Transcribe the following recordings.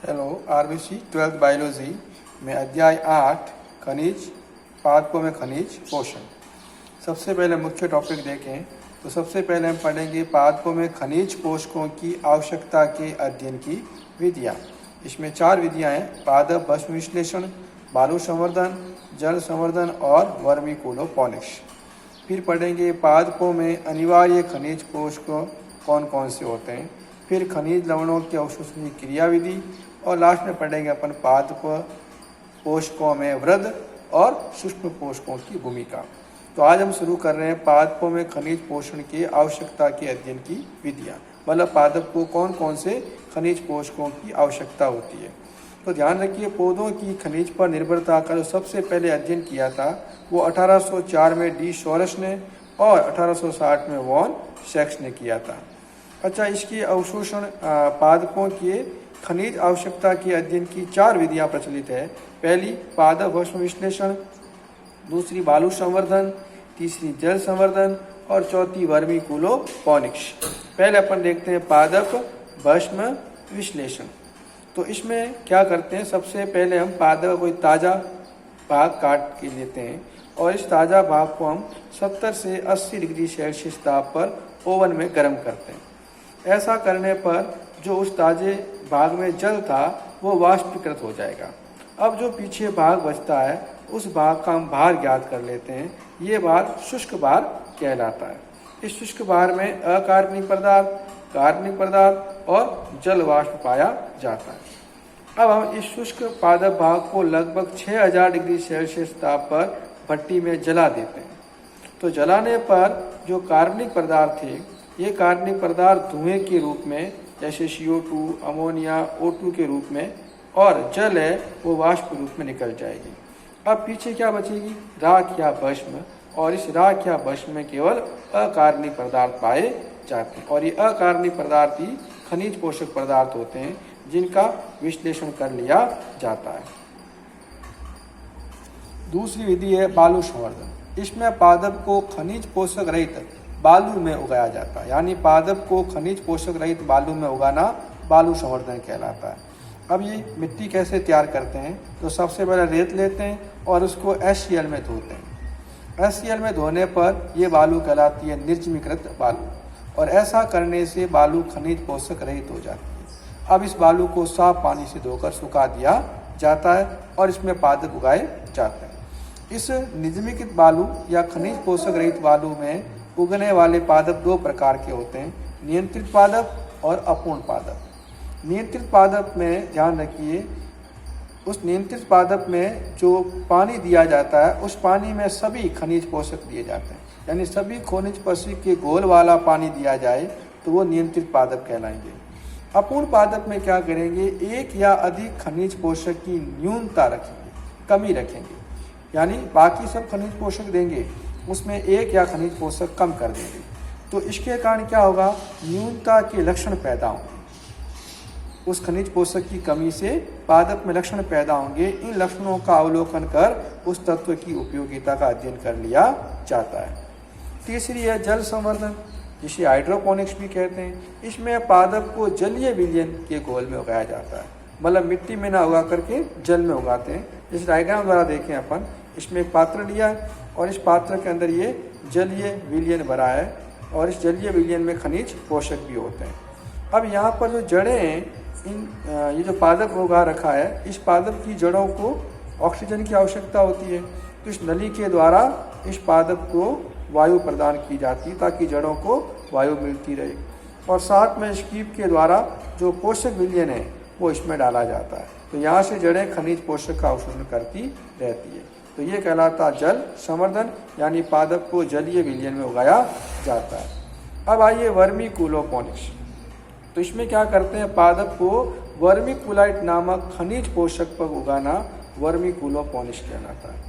Hello RBC 12th biology में अध्याय 8 खनिज पादपों में खनिज पोषण। सबसे पहले मुख्य टॉपिक देखें तो सबसे पहले हम पढ़ेंगे पादपों में खनिज पोषकों की आवश्यकता के अध्ययन की विधियाँ। इसमें 4 विधियाँ हैं: पादप भस्म विश्लेषण, बालू संवर्धन, जल संवर्धन और वर्मीकूलोपोनिक्स। फिर पढ़ेंगे पादपों में अनिवार्य खनिज पोषक कौन कौन से होते हैं, फिर खनिज लवणों की अवशोषण की क्रियाविधि, और लास्ट में पढ़ेंगे अपन पादप पोषकों में वृद्ध और सूक्ष्म पोषकों की भूमिका। तो आज हम शुरू कर रहे हैं पादपों में खनिज पोषण की आवश्यकता के अध्ययन की विधियाँ, मतलब पादप को कौन कौन से खनिज पोषकों की आवश्यकता होती है। तो ध्यान रखिए, पौधों की खनिज पर निर्भरता का जो सबसे पहले अध्ययन किया था वो 1804 में डी शोरस ने और 1860 में वॉन सेक्स ने किया था। अच्छा, इसकी अवशोषण पादपों के खनिज आवश्यकता के अध्ययन की 4 विधियां प्रचलित है। पहली पादप भस्म विश्लेषण, दूसरी बालू संवर्धन, तीसरी जल संवर्धन और चौथी वर्मीकूलोपोनिक्स। पहले अपन देखते हैं पादप भस्म विश्लेषण। तो इसमें क्या करते हैं, सबसे पहले हम पादप कोई ताज़ा भाग काट के लेते हैं और इस ताज़ा भाग को हम 70 से 80 डिग्री सेल्सियस ताप पर ओवन में गर्म करते हैं। ऐसा करने पर जो उस ताज़े भाग में जल था वो वाष्पीकृत हो जाएगा। अब जो पीछे भाग बचता है उस भाग का हम भार ज्ञात कर लेते हैं। ये भार शुष्क भार कहलाता है। इस शुष्क भार में अकार्बनिक पदार्थ, कार्बनिक पदार्थ और जल वाष्प पाया जाता है। अब हम इस शुष्क पादप भाग को लगभग 6000 डिग्री सेल्सियस ताप पर भट्टी में जला देते हैं। तो जलाने पर जो कार्बनिक पदार्थ थे, ये कार्बनिक पदार्थ धुएं के रूप में जैसे CO2, अमोनिया, O2 के रूप में, और जल है वो वाष्प रूप में निकल जाएगी। अब पीछे क्या बचेगी, राख या भस्म, और इस राख या भस्म में केवल अकार्बनिक पदार्थ पाए जाते हैं और ये अकार्बनिक पदार्थ ही खनिज पोषक पदार्थ होते हैं जिनका विश्लेषण कर लिया जाता है। दूसरी विधि है बालू संवर्धन। इसमें पादप को खनिज पोषक रहित बालू में उगाया जाता है, यानी पादप को खनिज पोषक रहित बालू में उगाना बालू संवर्धन कहलाता है। अब ये मिट्टी कैसे तैयार करते हैं, तो सबसे पहले रेत लेते हैं और उसको HCl में धोते हैं। HCl में धोने पर ये बालू कहलाती है निर्जमीकृत बालू, और ऐसा करने से बालू खनिज पोषक रहित हो जाती है। अब इस बालू को साफ पानी से धोकर सुखा दिया जाता है और इसमें पादप उगाए जाते हैं। इस निर्जमीकृत बालू या खनिज पोषक रहित बालू में उगने वाले पादप 2 प्रकार के होते हैं, नियंत्रित पादप और अपूर्ण पादप। नियंत्रित पादप में ध्यान रखिए, उस नियंत्रित पादप में जो पानी दिया जाता है उस पानी में सभी खनिज पोषक दिए जाते हैं, यानी सभी खनिज पोषक के घोल वाला पानी दिया जाए तो वो नियंत्रित पादप कहलाएंगे। अपूर्ण पादप में क्या करेंगे, एक या अधिक खनिज पोषक की न्यूनता रखेंगे, कमी रखेंगे, यानी बाकी सब खनिज पोषक देंगे, उसमें एक या खनिज पोषक कम कर देंगे। तो इसके कारण क्या होगा, न्यूनता के लक्षण पैदा होंगे। उस खनिज पोषक की कमी से पादप में लक्षण पैदा होंगे। इन लक्षणों का अवलोकन कर उस तत्व की उपयोगिता का अध्ययन कर लिया जाता है। तीसरी है जल संवर्धन, जिसे हाइड्रोपोनिक्स भी कहते हैं। इसमें पादप को जलीय विलयन के घोल में उगाया जाता है, मतलब मिट्टी में ना उगा करके जल में उगाते हैं। इस डायग्राम द्वारा देखें अपन, इसमें एक पात्र लिया है और इस पात्र के अंदर ये जलीय विलयन भरा है और इस जलीय विलयन में खनिज पोषक भी होते हैं। अब यहाँ पर जो जड़ें हैं, ये जो पादप उगा रखा है, इस पादप की जड़ों को ऑक्सीजन की आवश्यकता होती है। तो इस नली के द्वारा इस पादप को वायु प्रदान की जाती है ताकि जड़ों को वायु मिलती रहे, और साथ में इस कीप के द्वारा जो पोषक विलयन है वो इसमें डाला जाता है। तो यहाँ से जड़ें खनिज पोषक का अवशोषण करती रहती है। तो ये कहलाता जल संवर्धन, यानी पादप को जलीय विलयन में उगाया जाता है। अब आइए वर्मीकूलोपोनिक्स। तो इसमें क्या करते हैं, पादप को वर्मीकुलाइट नामक खनिज पोषक पर उगाना वर्मीकूलोपोनिक्स कहलाता है।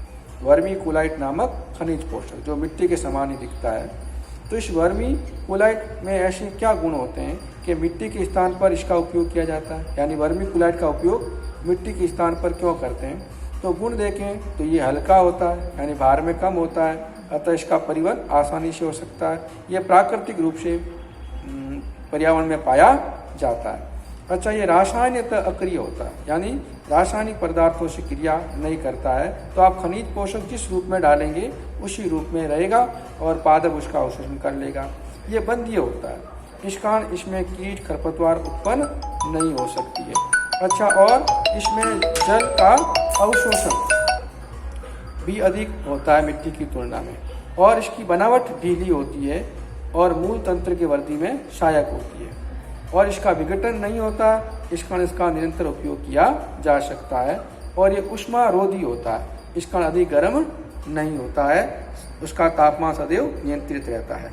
वर्मीकुलाइट नामक खनिज पोषक जो मिट्टी के समान ही दिखता है। तो इस वर्मीकुलाइट में ऐसे क्या गुण होते हैं कि मिट्टी के स्थान पर इसका उपयोग किया जाता है, यानी वर्मीकुलाइट का उपयोग मिट्टी के स्थान पर क्यों करते हैं। तो गुण देखें तो ये हल्का होता है, यानी भार में कम होता है, अतः इसका परिवहन आसानी से हो सकता है। ये प्राकृतिक रूप से पर्यावरण में पाया जाता है। अच्छा, ये रासायनिक अक्रिय होता है, यानी रासायनिक पदार्थों से क्रिया नहीं करता है। तो आप खनिज पोषक जिस रूप में डालेंगे उसी रूप में रहेगा और पादप उसका अवशोषण कर लेगा। ये बंधीय होता है, इस कारण इसमें कीट खरपतवार उत्पन्न नहीं हो सकती है। अच्छा, और इसमें जल का अवशोषण भी अधिक होता है मिट्टी की तुलना में, और इसकी बनावट ढीली होती है और मूल तंत्र की वृद्धि में सहायक होती है, और इसका विघटन नहीं होता, इस कारण इसका निरंतर उपयोग किया जा सकता है। और ये ऊष्मा रोधी होता है, इस कारण अधिक गर्म नहीं होता है, उसका तापमान सदैव नियंत्रित रहता है।